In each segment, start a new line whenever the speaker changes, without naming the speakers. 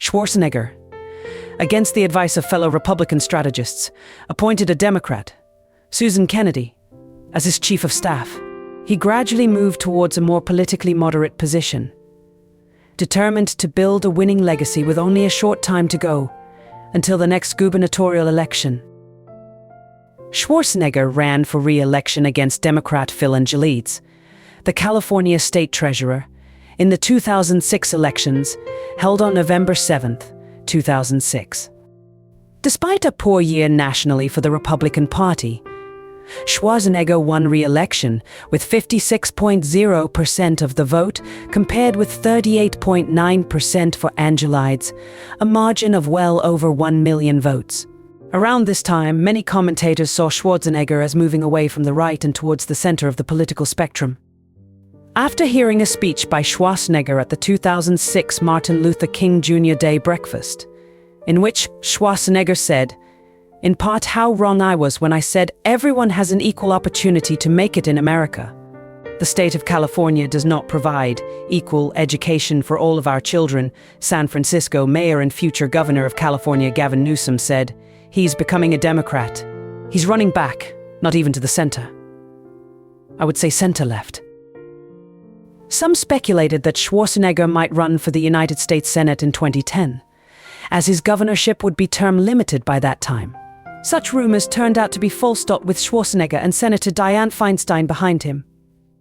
Schwarzenegger, against the advice of fellow Republican strategists, appointed a Democrat, Susan Kennedy, as his chief of staff. He gradually moved towards a more politically moderate position, determined to build a winning legacy with only a short time to go until the next gubernatorial election. Schwarzenegger ran for re-election against Democrat Phil Angelides, the California state treasurer, in the 2006 elections held on November 7, 2006. Despite a poor year nationally for the Republican Party, Schwarzenegger won re-election with 56.0% of the vote compared with 38.9% for Angelides, a margin of well over 1 million votes. Around this time, many commentators saw Schwarzenegger as moving away from the right and towards the center of the political spectrum. After hearing a speech by Schwarzenegger at the 2006 Martin Luther King Jr. Day breakfast, in which Schwarzenegger said, in part, how wrong I was when I said everyone has an equal opportunity to make it in America. The state of California does not provide equal education for all of our children, San Francisco Mayor and future Governor of California Gavin Newsom said. He's becoming a Democrat. He's running back, not even to the center. I would say center-left. Some speculated that Schwarzenegger might run for the United States Senate in 2010, as his governorship would be term-limited by that time. Such rumors turned out to be false. With Schwarzenegger and Senator Dianne Feinstein behind him.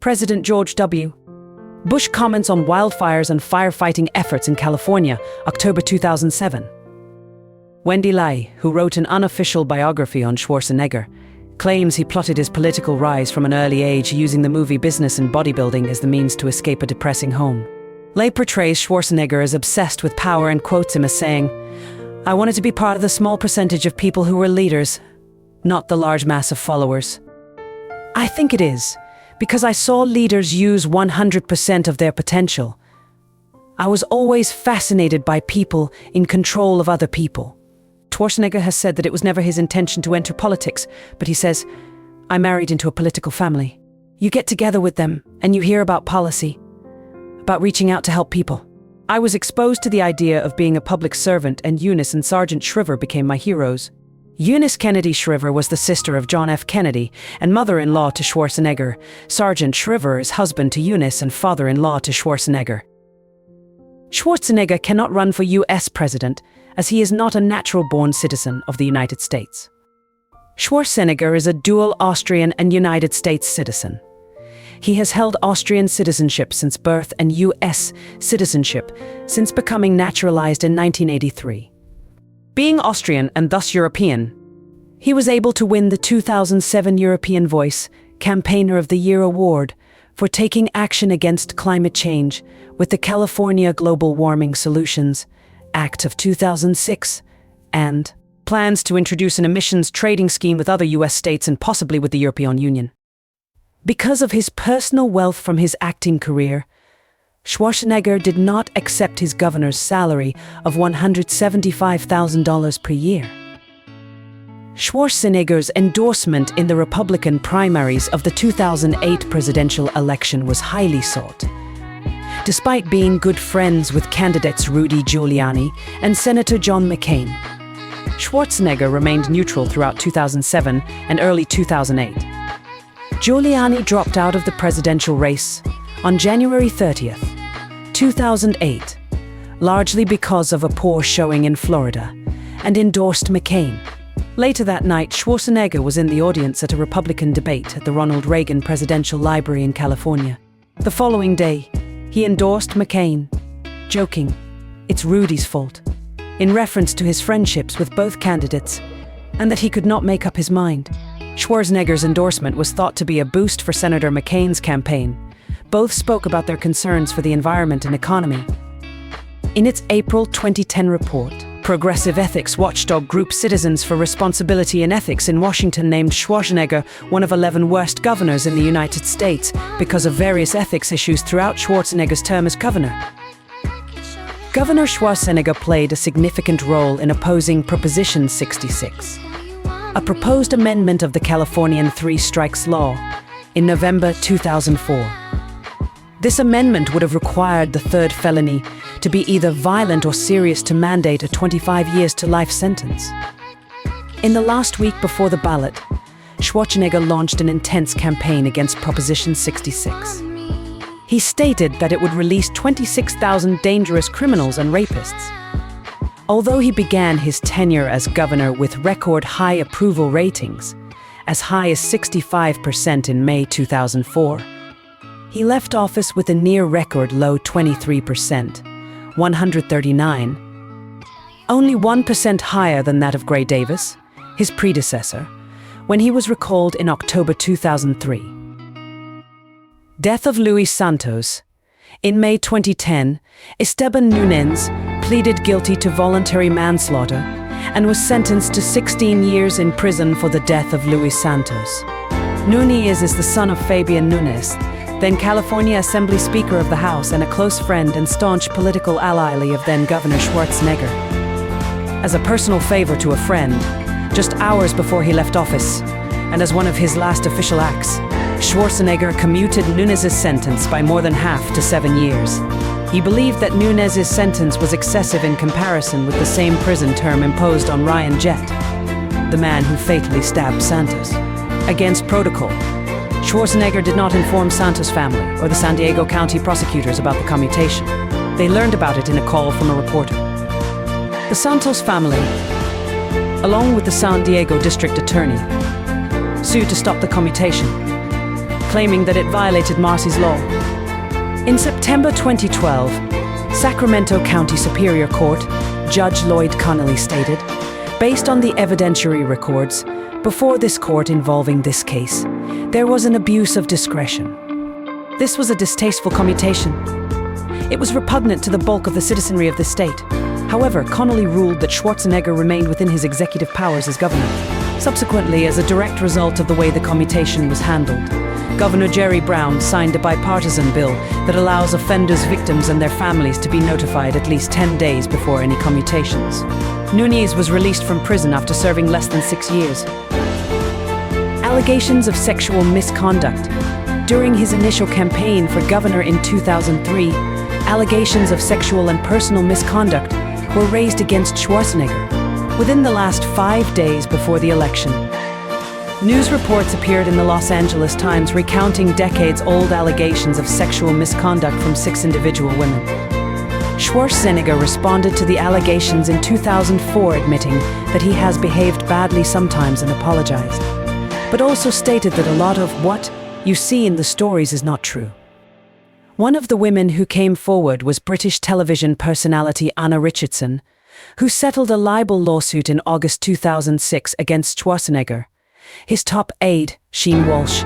President George W. Bush comments on wildfires and firefighting efforts in California, October 2007. Wendy Lai, who wrote an unofficial biography on Schwarzenegger, claims he plotted his political rise from an early age using the movie business and bodybuilding as the means to escape a depressing home. Lai portrays Schwarzenegger as obsessed with power and quotes him as saying, "I wanted to be part of the small percentage of people who were leaders, not the large mass of followers." I think it is, because I saw leaders use 100% of their potential. I was always fascinated by people in control of other people. Schwarzenegger has said that it was never his intention to enter politics, but he says, "I married into a political family." You get together with them and you hear about policy, about reaching out to help people. I was exposed to the idea of being a public servant, and Eunice and Sergeant Shriver became my heroes. Eunice Kennedy Shriver was the sister of John F. Kennedy and mother-in-law to Schwarzenegger. Sergeant Shriver is husband to Eunice and father-in-law to Schwarzenegger. Schwarzenegger cannot run for U.S. president, as he is not a natural-born citizen of the United States. Schwarzenegger is a dual Austrian and United States citizen. He has held Austrian citizenship since birth and U.S. citizenship since becoming naturalized in 1983. Being Austrian and thus European, he was able to win the 2007 European Voice Campaigner of the Year award for taking action against climate change with the California Global Warming Solutions Act of 2006 and plans to introduce an emissions trading scheme with other U.S. states and possibly with the European Union. Because of his personal wealth from his acting career, Schwarzenegger did not accept his governor's salary of $175,000 per year. Schwarzenegger's endorsement in the Republican primaries of the 2008 presidential election was highly sought. Despite being good friends with candidates Rudy Giuliani and Senator John McCain, Schwarzenegger remained neutral throughout 2007 and early 2008. Giuliani dropped out of the presidential race on January 30th, 2008, largely because of a poor showing in Florida, and endorsed McCain. Later that night, Schwarzenegger was in the audience at a Republican debate at the Ronald Reagan Presidential Library in California. The following day, he endorsed McCain, joking, "It's Rudy's fault," in reference to his friendships with both candidates, and that he could not make up his mind. Schwarzenegger's endorsement was thought to be a boost for Senator McCain's campaign. Both spoke about their concerns for the environment and economy. In its April 2010 report, progressive ethics watchdog group Citizens for Responsibility and Ethics in Washington named Schwarzenegger one of 11 worst governors in the United States because of various ethics issues throughout Schwarzenegger's term as governor. Governor Schwarzenegger played a significant role in opposing Proposition 66, a proposed amendment of the Californian Three Strikes Law, in November 2004. This amendment would have required the third felony to to be either violent or serious to mandate a 25 years to life sentence. In the last week before the ballot, Schwarzenegger launched an intense campaign against Proposition 66. He stated that it would release 26,000 dangerous criminals and rapists. Although he began his tenure as governor with record high approval ratings, as high as 65% in May 2004, he left office with a near-record low 23%, 139, only 1% higher than that of Gray Davis, his predecessor, when he was recalled in October 2003. Death of Luis Santos. In May 2010, Esteban Núñez pleaded guilty to voluntary manslaughter and was sentenced to 16 years in prison for the death of Luis Santos. Núñez is the son of Fabian Núñez, then California Assembly Speaker of the House and a close friend and staunch political ally of then-Governor Schwarzenegger. As a personal favor to a friend, just hours before he left office, and as one of his last official acts, Schwarzenegger commuted Núñez's sentence by more than half to 7 years. He believed that Núñez's sentence was excessive in comparison with the same prison term imposed on Ryan Jett, the man who fatally stabbed Santos. Against protocol, Schwarzenegger did not inform Santos' family or the San Diego County prosecutors about the commutation. They learned about it in a call from a reporter. The Santos family, along with the San Diego District Attorney, sued to stop the commutation, claiming that it violated Marsy's law. In September 2012, Sacramento County Superior Court, Judge Lloyd Connolly stated, based on the evidentiary records before this court involving this case, there was an abuse of discretion. This was a distasteful commutation. It was repugnant to the bulk of the citizenry of the state. However, Connolly ruled that Schwarzenegger remained within his executive powers as governor. Subsequently, as a direct result of the way the commutation was handled, Governor Jerry Brown signed a bipartisan bill that allows offenders' victims and their families to be notified at least 10 days before any commutations. Núñez was released from prison after serving less than 6 years. Allegations of sexual misconduct. During his initial campaign for governor in 2003, allegations of sexual and personal misconduct were raised against Schwarzenegger within the last 5 days before the election. News reports appeared in the Los Angeles Times recounting decades-old allegations of sexual misconduct from 6 individual women. Schwarzenegger responded to the allegations in 2004, admitting that he has behaved badly sometimes and apologized, but also stated that a lot of what you see in the stories is not true. One of the women who came forward was British television personality Anna Richardson, who settled a libel lawsuit in August 2006 against Schwarzenegger, his top aide, Sheen Walsh,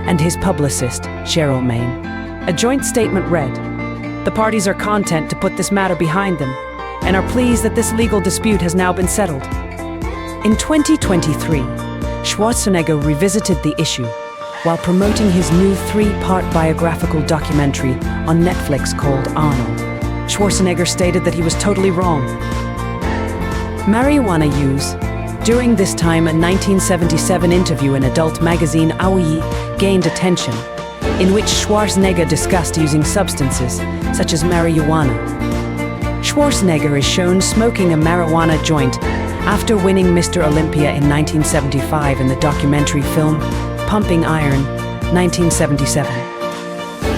and his publicist, Cheryl Main. A joint statement read, "The parties are content to put this matter behind them and are pleased that this legal dispute has now been settled." In 2023, Schwarzenegger revisited the issue while promoting his new 3-part biographical documentary on Netflix called Arnold. Schwarzenegger stated that he was totally wrong. Marijuana use. During this time, a 1977 interview in adult magazine Aoi gained attention, in which Schwarzenegger discussed using substances such as marijuana. Schwarzenegger is shown smoking a marijuana joint after winning Mr. Olympia in 1975 in the documentary film Pumping Iron, 1977.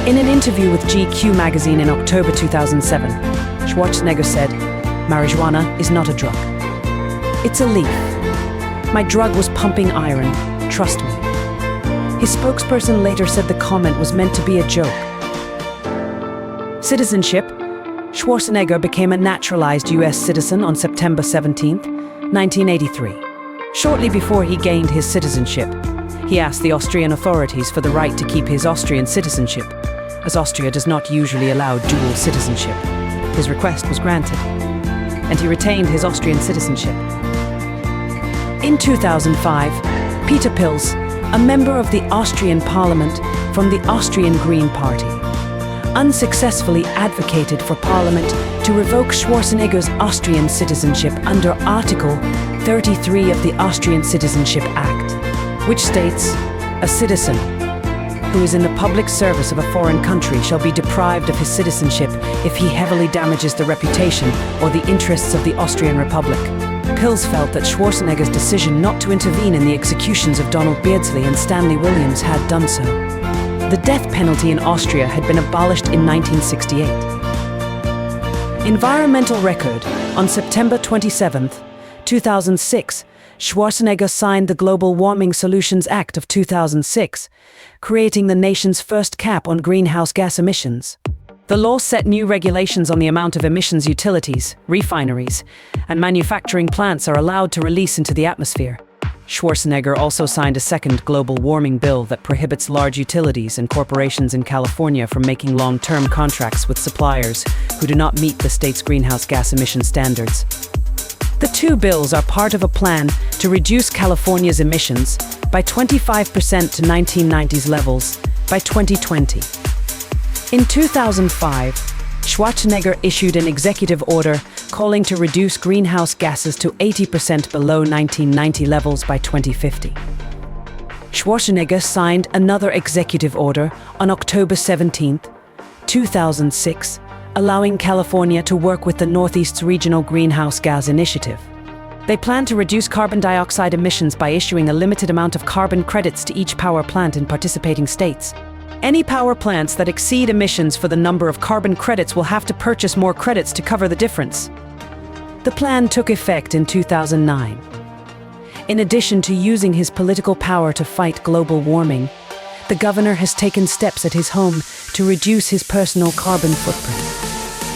In an interview with GQ magazine in October 2007, Schwarzenegger said, "Marijuana is not a drug. It's a leaf. My drug was pumping iron, trust me." His spokesperson later said the comment was meant to be a joke. Citizenship. Schwarzenegger became a naturalized U.S. citizen on September 17, 1983. Shortly before he gained his citizenship, he asked the Austrian authorities for the right to keep his Austrian citizenship, as Austria does not usually allow dual citizenship. His request was granted, and he retained his Austrian citizenship. In 2005, Peter Pils, a member of the Austrian parliament from the Austrian Green Party, unsuccessfully advocated for Parliament to revoke Schwarzenegger's Austrian citizenship under Article 33 of the Austrian Citizenship Act, which states, "A citizen who is in the public service of a foreign country shall be deprived of his citizenship if he heavily damages the reputation or the interests of the Austrian Republic. Pills felt that Schwarzenegger's decision not to intervene in the executions of Donald Beardsley and Stanley Williams had done so. The death penalty in Austria had been abolished in 1968. Environmental record. On September 27, 2006, Schwarzenegger signed the Global Warming Solutions Act of 2006, creating the nation's first cap on greenhouse gas emissions. The law set new regulations on the amount of emissions utilities, refineries, and manufacturing plants are allowed to release into the atmosphere. Schwarzenegger also signed a second global warming bill that prohibits large utilities and corporations in California from making long-term contracts with suppliers who do not meet the state's greenhouse gas emission standards. The two bills are part of a plan to reduce California's emissions by 25% to 1990s levels by 2020. In 2005, Schwarzenegger issued an executive order calling to reduce greenhouse gases to 80% below 1990 levels by 2050. Schwarzenegger signed another executive order on October 17, 2006, allowing California to work with the Northeast's Regional Greenhouse Gas Initiative. They plan to reduce carbon dioxide emissions by issuing a limited amount of carbon credits to each power plant in participating states. Any power plants that exceed emissions for the number of carbon credits will have to purchase more credits to cover the difference. The plan took effect in 2009. In addition to using his political power to fight global warming, the governor has taken steps at his home to reduce his personal carbon footprint.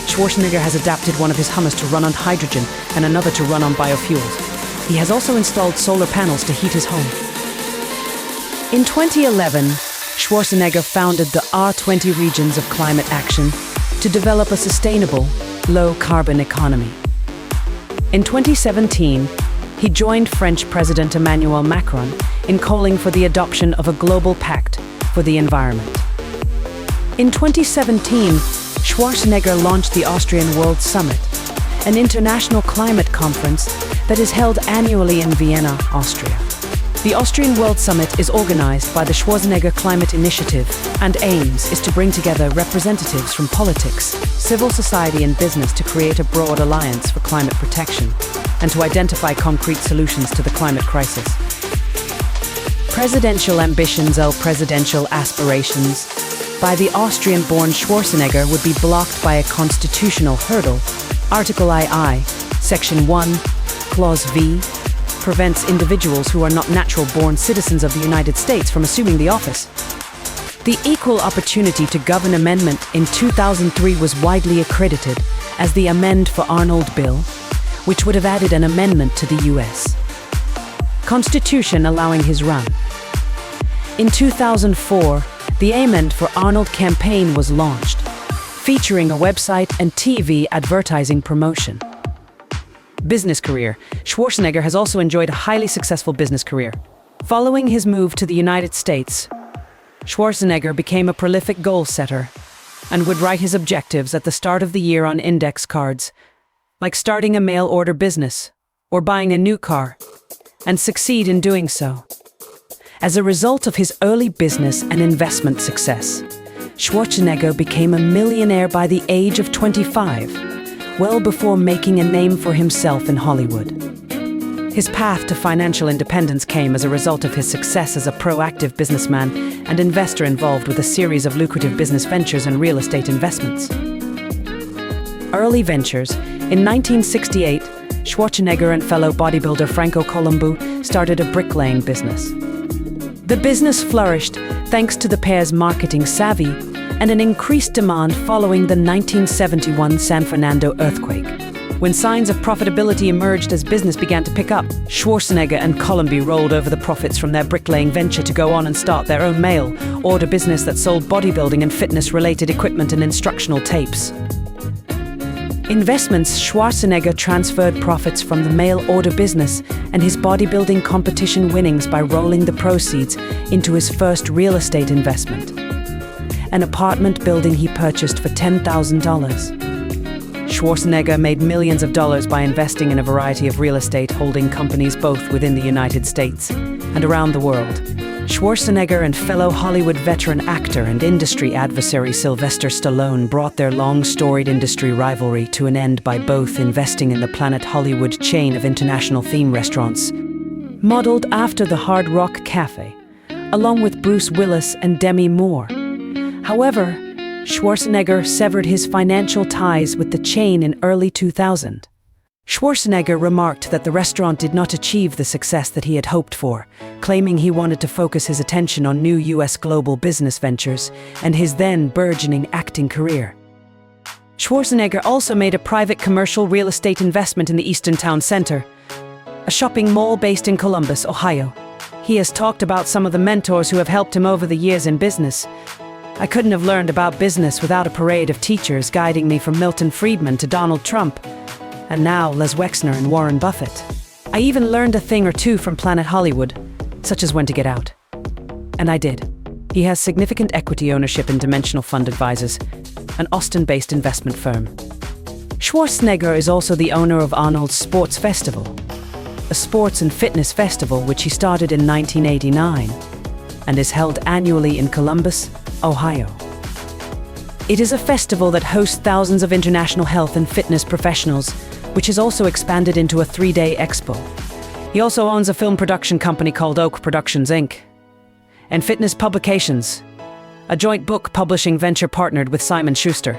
Schwarzenegger has adapted one of his Hummers to run on hydrogen and another to run on biofuels. He has also installed solar panels to heat his home. In 2011, Schwarzenegger founded the R20 Regions of Climate Action to develop a sustainable, low-carbon economy. In 2017, he joined French President Emmanuel Macron in calling for the adoption of a global pact for the environment. In 2017, Schwarzenegger launched the Austrian World Summit, an international climate conference that is held annually in Vienna, Austria. The Austrian World Summit is organized by the Schwarzenegger Climate Initiative and aims is to bring together representatives from politics, civil society and business to create a broad alliance for climate protection and to identify concrete solutions to the climate crisis. Presidential ambitions or presidential aspirations by the Austrian-born Schwarzenegger would be blocked by a constitutional hurdle. Article II, Section 1, Clause V, prevents individuals who are not natural-born citizens of the United States from assuming the office. The Equal Opportunity to Govern Amendment in 2003 was widely accredited as the Amend for Arnold Bill, which would have added an amendment to the U.S. Constitution allowing his run. In 2004, the Amend for Arnold campaign was launched, featuring a website and TV advertising promotion. Business career. Schwarzenegger has also enjoyed a highly successful business career. Following his move to the United States, Schwarzenegger became a prolific goal setter and would write his objectives at the start of the year on index cards, like starting a mail-order business or buying a new car, and succeed in doing so. As a result of his early business and investment success, Schwarzenegger became a millionaire by the age of 25, well before making a name for himself in Hollywood. His path to financial independence came as a result of his success as a proactive businessman and investor involved with a series of lucrative business ventures and real estate investments. Early ventures. In 1968, Schwarzenegger and fellow bodybuilder Franco Columbu started a bricklaying business. The business flourished thanks to the pair's marketing savvy and an increased demand following the 1971 San Fernando earthquake. When signs of profitability emerged as business began to pick up, Schwarzenegger and Columbu rolled over the profits from their bricklaying venture to go on and start their own mail-order business that sold bodybuilding and fitness-related equipment and instructional tapes. Investments. Schwarzenegger transferred profits from the mail-order business and his bodybuilding competition winnings by rolling the proceeds into his first real estate investment, an apartment building he purchased for $10,000. Schwarzenegger made millions of dollars by investing in a variety of real estate holding companies both within the United States and around the world. Schwarzenegger and fellow Hollywood veteran actor and industry adversary Sylvester Stallone brought their long-storied industry rivalry to an end by both investing in the Planet Hollywood chain of international theme restaurants, modeled after the Hard Rock Cafe, along with Bruce Willis and Demi Moore. However, Schwarzenegger severed his financial ties with the chain in early 2000. Schwarzenegger remarked that the restaurant did not achieve the success that he had hoped for, claiming he wanted to focus his attention on new U.S. global business ventures and his then burgeoning acting career. Schwarzenegger also made a private commercial real estate investment in the Eastern Town Center, a shopping mall based in Columbus, Ohio. He has talked about some of the mentors who have helped him over the years in business. I couldn't have learned about business without a parade of teachers guiding me from Milton Friedman to Donald Trump, and now Les Wexner and Warren Buffett. I even learned a thing or two from Planet Hollywood, such as when to get out. And I did. He has significant equity ownership in Dimensional Fund Advisors, an Austin-based investment firm. Schwarzenegger is also the owner of Arnold's Sports Festival, a sports and fitness festival which he started in 1989 and is held annually in Columbus, Ohio. It is a festival that hosts thousands of international health and fitness professionals, which has also expanded into a 3-day expo. He also owns a film production company called Oak Productions, Inc., and Fitness Publications, a joint book publishing venture partnered with Simon Schuster.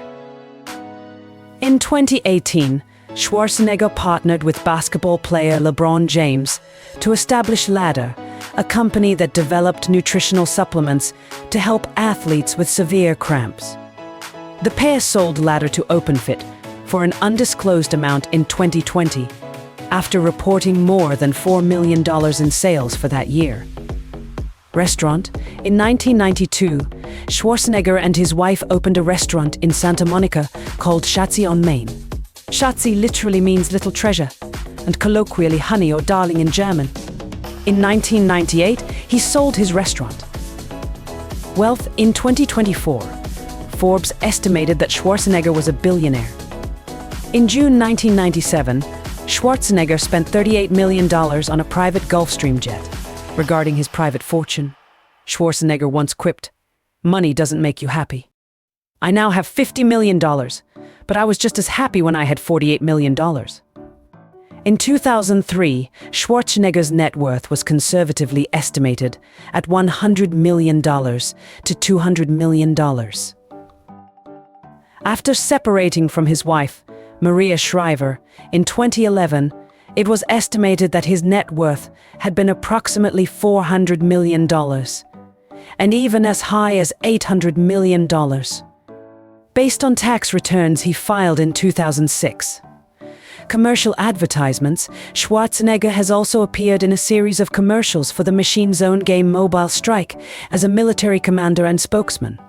In 2018, Schwarzenegger partnered with basketball player LeBron James to establish Ladder, a company that developed nutritional supplements to help athletes with severe cramps. The pair sold Ladder to OpenFit for an undisclosed amount in 2020, after reporting more than $4 million in sales for that year. Restaurant. In 1992, Schwarzenegger and his wife opened a restaurant in Santa Monica called Schatzi on Main. Schatzi literally means little treasure, and colloquially honey or darling in German. In 1998, he sold his restaurant. Wealth. In 2024, Forbes estimated that Schwarzenegger was a billionaire. In June 1997, Schwarzenegger spent $38 million on a private Gulfstream jet. Regarding his private fortune, Schwarzenegger once quipped, "Money doesn't make you happy. I now have $50 million, but I was just as happy when I had $48 million." In 2003, Schwarzenegger's net worth was conservatively estimated at $100 million to $200 million. After separating from his wife, Maria Shriver, in 2011, it was estimated that his net worth had been approximately $400 million, and even as high as $800 million, based on tax returns he filed in 2006. Commercial advertisements. Schwarzenegger has also appeared in a series of commercials for the Machine Zone game Mobile Strike as a military commander and spokesman.